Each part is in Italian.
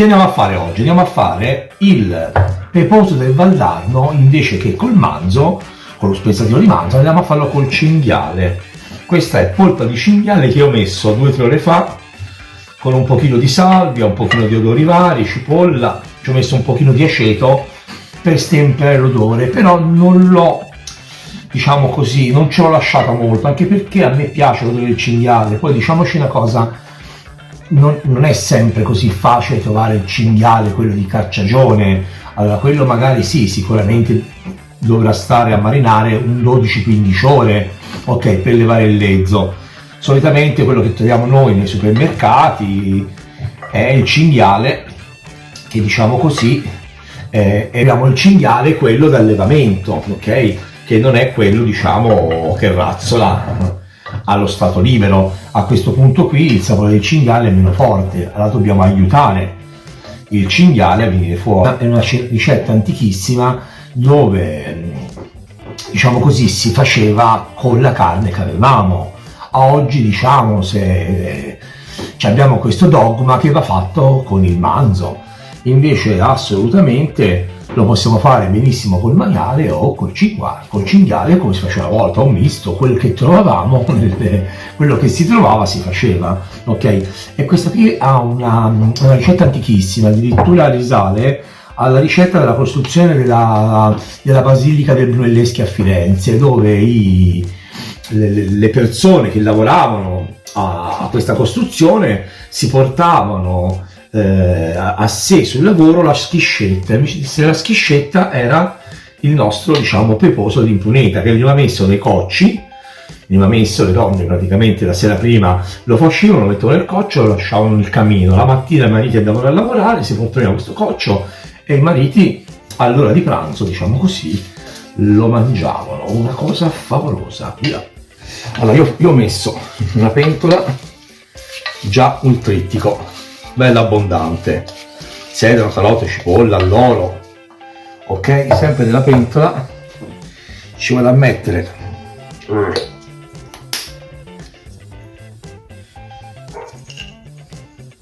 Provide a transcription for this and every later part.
andiamo a fare oggi? Andiamo a fare il peposo del Valdarno invece che col manzo, con lo spezzatino di manzo, andiamo a farlo col cinghiale. Questa è polpa di cinghiale che ho messo 2-3 ore fa con un pochino di salvia, un pochino di odori vari, cipolla, ci ho messo un pochino di aceto per stemperare l'odore, però non l'ho, diciamo così, non ce l'ho lasciata molto, anche perché a me piace l'odore del cinghiale. Poi diciamoci una cosa, non è sempre così facile trovare il cinghiale, quello di carciagione. Allora quello magari sì, sicuramente dovrà stare a marinare un 12-15 ore, ok, per levare il lezzo. Solitamente quello che troviamo noi nei supermercati è il cinghiale, che diciamo così, abbiamo il cinghiale quello d'allevamento, ok, che non è quello, diciamo, che razzola allo stato libero. A questo punto qui il sapore del cinghiale è meno forte, allora dobbiamo aiutare il cinghiale a venire fuori. È una ricetta antichissima dove, diciamo così, si faceva con la carne che avevamo. A oggi, diciamo, se abbiamo questo dogma che va fatto con il manzo, invece assolutamente lo possiamo fare benissimo col maiale o col cinghiale, come si faceva una volta, un misto, quello che trovavamo, quello che si trovava si faceva, ok? E questa qui ha una ricetta antichissima, addirittura risale alla ricetta della costruzione della Basilica del Brunelleschi a Firenze, dove le persone che lavoravano a questa costruzione si portavano a sé sul lavoro la schiscetta. Se la schiscetta era il nostro, diciamo, peposo di impuneta, che veniva messo nei cocci, veniva messo, le donne praticamente la sera prima lo facevano, lo mettevano nel coccio, lo lasciavano nel camino. La mattina i mariti andavano a lavorare, si portavano questo coccio e i mariti all'ora di pranzo, diciamo così, lo mangiavano. Una cosa favolosa. Allora io ho messo una pentola già un trittico bello abbondante, sedano, carote, cipolla, alloro, ok? Sempre nella pentola ci vado a mettere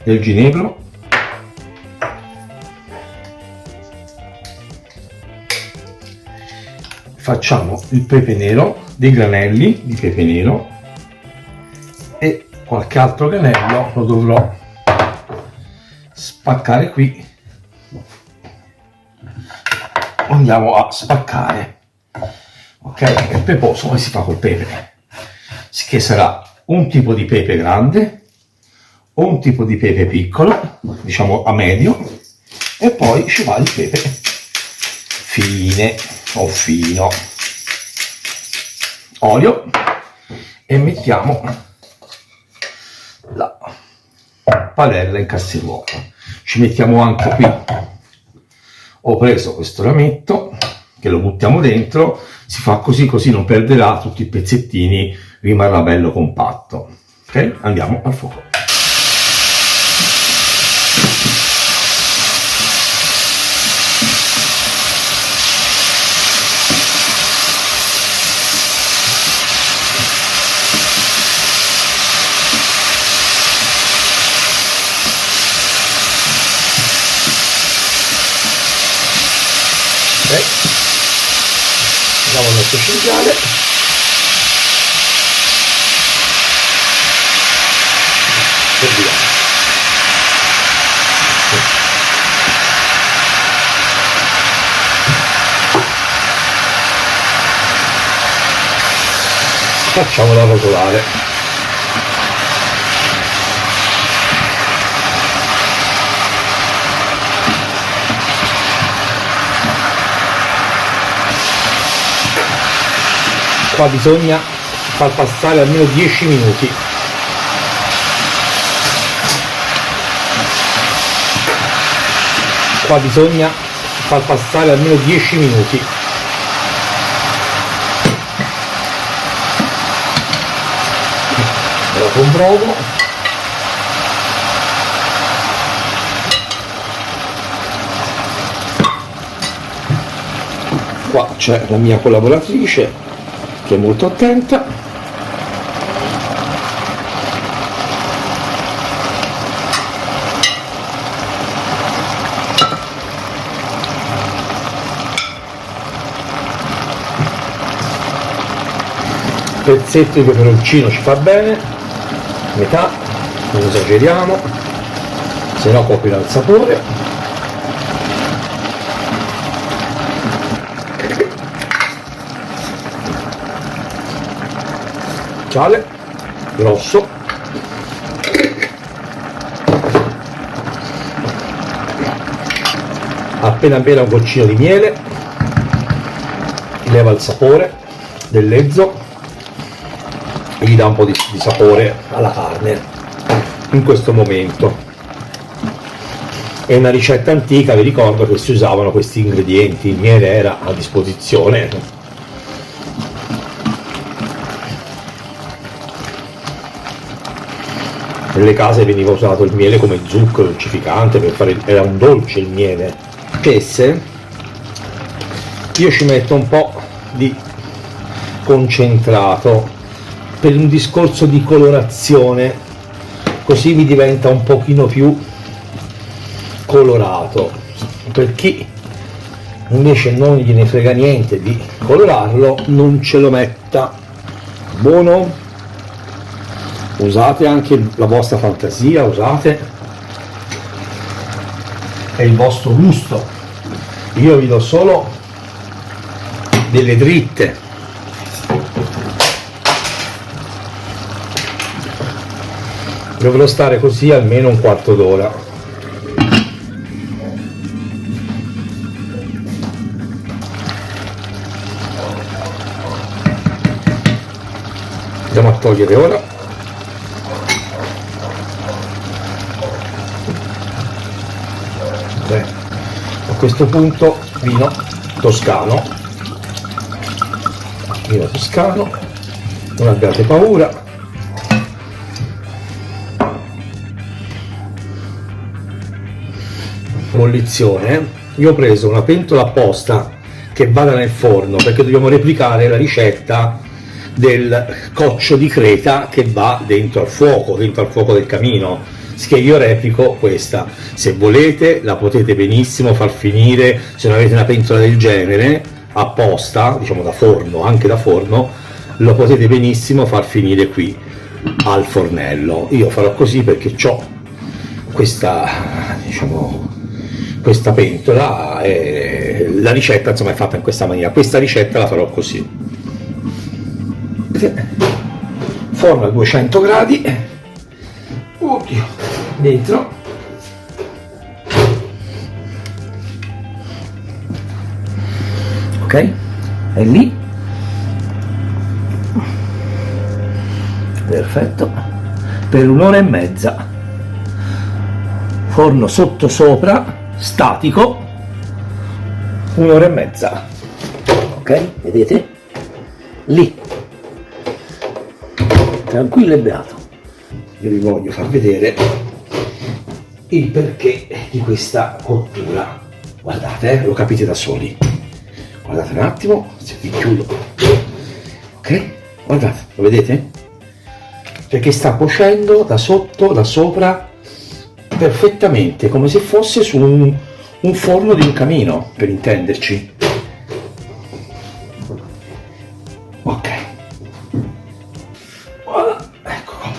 del ginepro, facciamo il pepe nero, dei granelli di pepe nero, e qualche altro granello lo dovrò spaccare qui. Andiamo a spaccare, ok? Il peposo come si fa col pepe, che sarà un tipo di pepe grande o un tipo di pepe piccolo, diciamo a medio, e poi ci va il pepe fine o fino. Olio, e mettiamo la padella in casseruolo. Ci mettiamo anche qui, ho preso questo rametto che lo buttiamo dentro, si fa così, così non perderà tutti i pezzettini, rimarrà bello compatto. Ok, andiamo al fuoco. Mettiamo il nostro cinghiale, e via. Facciamola rotolare. Qua bisogna far passare almeno 10 minuti. Qua bisogna far passare almeno 10 minuti. Lo comprovo. Qua c'è la mia collaboratrice che è molto attenta. pezzetto di peperoncino ci fa bene, metà, non esageriamo, se no coprirà il sapore. Sale grosso, appena un goccino di miele, leva il sapore del lezzo e gli dà un po' di sapore alla carne in questo momento. È una ricetta antica, vi ricordo che si usavano questi ingredienti, il miele era a disposizione. Nelle case veniva usato il miele come zucchero dolcificante, per fare, era un dolce il miele. Io ci metto un po' di concentrato per un discorso di colorazione, così mi diventa un pochino più colorato. Per chi invece non gliene frega niente di colorarlo, non ce lo metta. Buono, usate anche la vostra fantasia, usate, è il vostro gusto. Io vi do solo delle dritte. Dovrò stare così almeno un quarto d'ora. Andiamo a togliere ora. Beh, a questo punto vino toscano, non abbiate paura. Bollizione. Io ho preso una pentola apposta che vada nel forno, perché dobbiamo replicare la ricetta del coccio di creta che va dentro al fuoco del camino, che io replico questa. Se volete la potete benissimo far finire, se non avete una pentola del genere apposta, diciamo da forno, anche da forno, lo potete benissimo far finire qui al fornello. Io farò così perché ho questa, diciamo, questa pentola e la ricetta insomma è fatta in questa maniera. Questa ricetta la farò così. Forno a 200 gradi, oddio, dentro, ok, è lì, perfetto, per un'ora e mezza, forno sotto sopra, statico, un'ora e mezza, ok, vedete, lì, tranquillo e beato. Io vi voglio far vedere il perché di questa cottura. Guardate, lo capite da soli. Guardate un attimo, se vi chiudo, ok, guardate, lo vedete? Perché sta cuocendo da sotto, da sopra, perfettamente, come se fosse su un forno di un camino, per intenderci. Ok, voilà, ecco qua.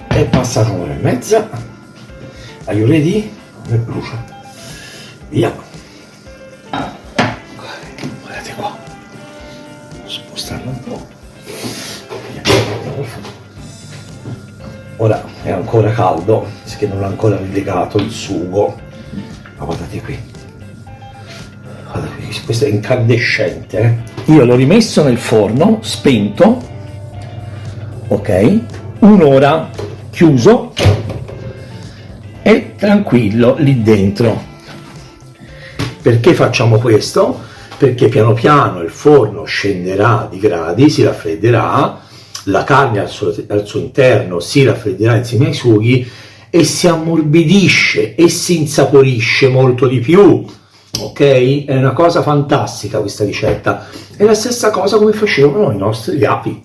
È passata un'ora e mezza. Are you ready? Non brucia. Via. Guardate qua. Spostarlo un po'. Ora è ancora caldo, perché non l'ho ancora rilegato il sugo. Ma guardate qui. Guardate qui, questo è incandescente. Io l'ho rimesso nel forno, spento, ok? Un'ora, chiuso e tranquillo lì dentro. Perché facciamo questo? Perché piano piano il forno scenderà di gradi, si raffredderà, la carne al suo interno si raffredderà insieme ai sughi e si ammorbidisce e si insaporisce molto di più, ok? È una cosa fantastica questa ricetta. È la stessa cosa come facevano i nostri api,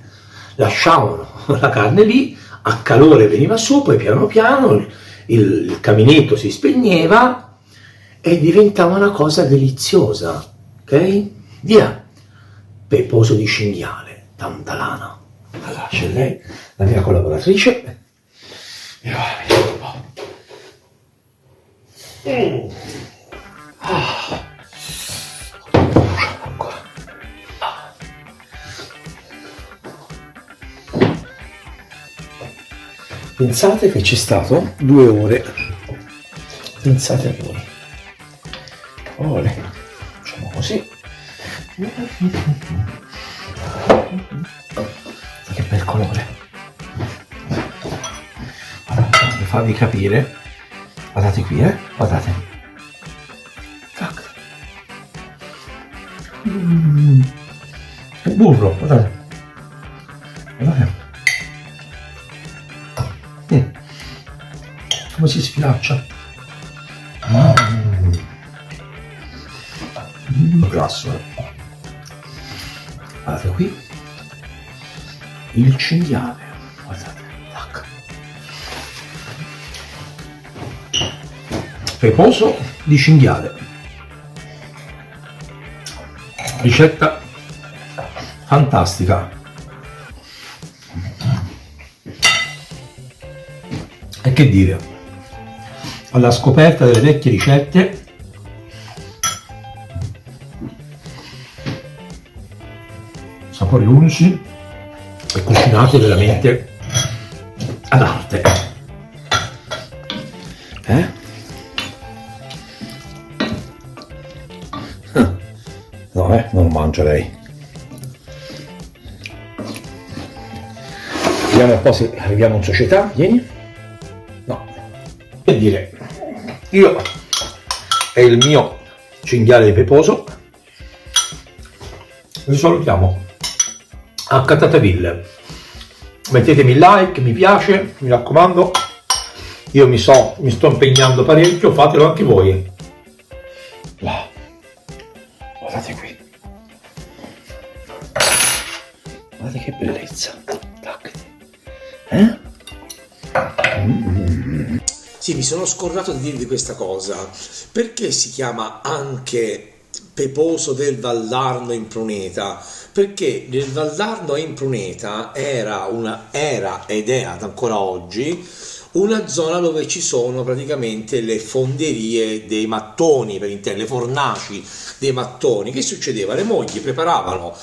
lasciavano la carne lì, a calore veniva su, poi piano piano il caminetto si spegneva e diventava una cosa deliziosa, ok? Via, peposo di cinghiale, tanta lana. Allora c'è lei, la mia collaboratrice. E va, vediamo un po'. Ancora. Pensate che c'è stato 2 ore. Pensate a voi. Ore. Facciamo così. Che bel colore. Guardate, per farvi capire. Guardate qui, guardate. Tac. Il burro, guardate. Guardate. Come si sfilaccia. Grasso. Guardate qui. Il cinghiale. Guardate. Tac. Peposo di cinghiale. Ricetta fantastica. E che dire, alla scoperta delle vecchie ricette, sapori unici e cucinate veramente ad arte. No, non mangia lei. Vediamo un po' se arriviamo in società. Vieni. No. Per dire, io e il mio cinghiale di Peposo vi salutiamo a Catataville. Mettetemi like, mi piace, mi raccomando. Io mi sto impegnando parecchio, fatelo anche voi. Wow. Guardate qui. Guardate che bellezza. Sì, mi sono scordato di dirvi questa cosa. Perché si chiama anche Peposo del Valdarno in Pruneta? Perché nel Valdarno in Pruneta era ed è ancora oggi una zona dove ci sono praticamente le fonderie dei mattoni, per intendere, le fornaci dei mattoni. Che succedeva? Le mogli preparavano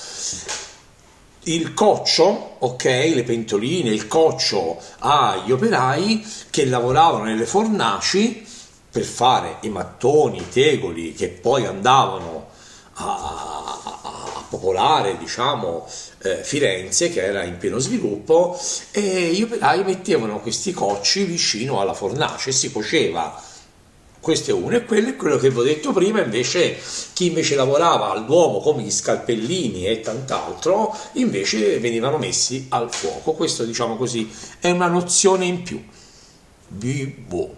il coccio, ok, le pentoline, il coccio agli operai che lavoravano nelle fornaci per fare i mattoni, i tegoli che poi andavano a popolare, diciamo, Firenze, che era in pieno sviluppo, e gli operai mettevano questi cocci vicino alla fornace e si cuoceva. Questo è uno, e quello è quello che vi ho detto prima. Invece chi invece lavorava all'uovo, come gli scalpellini e tant'altro, invece venivano messi al fuoco. Questo, diciamo così, è una nozione in più. Vivo.